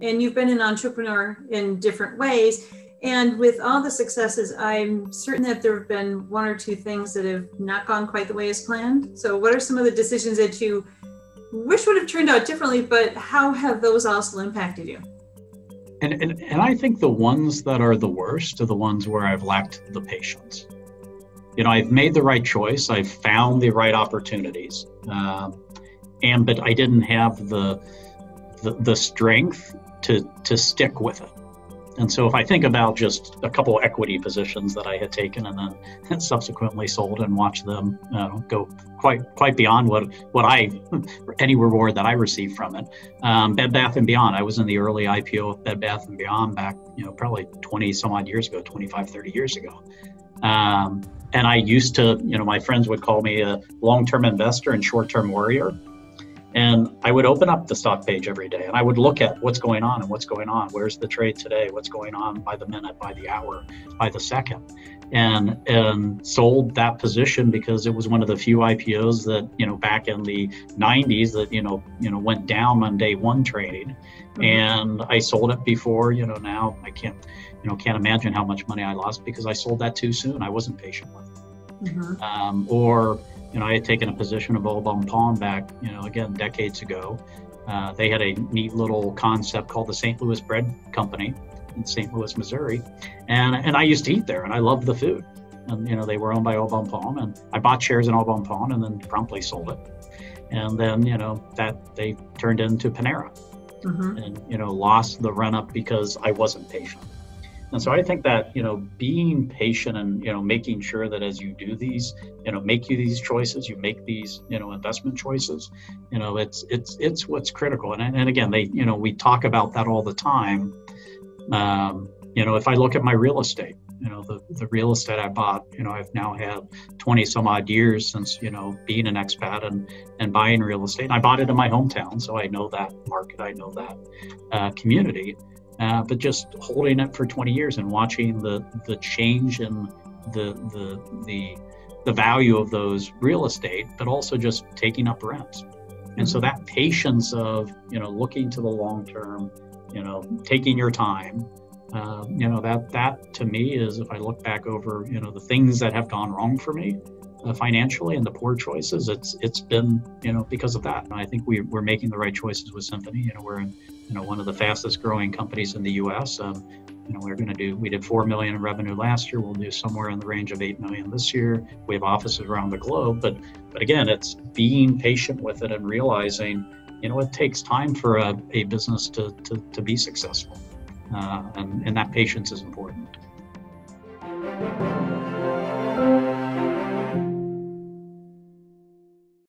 And you've been an entrepreneur in different ways. And with all the successes, I'm certain that there have been one or two things that have not gone quite the way as planned. So what are some of the decisions that you wish would have turned out differently, but how have those also impacted you? And I think the ones that are the worst are the ones where I've lacked the patience. I've made the right choice. I've found the right opportunities, but I didn't have the strength to stick with it. And so if I think about just a couple of equity positions that I had taken and then subsequently sold and watched them go quite beyond any reward that I received from it. Bed Bath & Beyond, I was in the early IPO of Bed Bath & Beyond back, probably 20 some odd years ago, 25, 30 years ago. And I used to, my friends would call me a long-term investor and short-term warrior. And I would open up the stock page every day and I would look at what's going on. Where's the trade today? What's going on by the minute, by the hour, by the second? And sold that position because it was one of the few IPOs that, back in the 90s that, went down on day one trading. Mm-hmm. And I sold it before, now I can't imagine how much money I lost because I sold that too soon. I wasn't patient with it. Mm-hmm. I had taken a position of Au Bon Pain back, again, decades ago. They had a neat little concept called the St. Louis Bread Company in St. Louis, Missouri. And I used to eat there and I loved the food. And, they were owned by Au Bon Pain and I bought shares in Au Bon Pain and then promptly sold it. And then, that they turned into Panera. Mm-hmm. And, lost the run up because I wasn't patient. And so I think that, being patient and, making sure that as you do these, make these choices, you make these, investment choices, it's what's critical. And again, we talk about that all the time. If I look at my real estate, the real estate I bought, I've now had 20 some odd years since, being an expat and buying real estate. And I bought it in my hometown. So I know that market, I know that community. But just holding it for 20 years and watching the change in the value of those real estate, but also just taking up rents. And so that patience of, looking to the long term, taking your time, that to me is, if I look back over, the things that have gone wrong for me financially and the poor choices, it's been, because of that. And I think we're making the right choices with SynFiny. We're in, one of the fastest growing companies in the U.S. We did 4 million in revenue last year. We'll do somewhere in the range of 8 million this year. We have offices around the globe, but again, it's being patient with it and realizing, it takes time for a business to be successful. And that patience is important.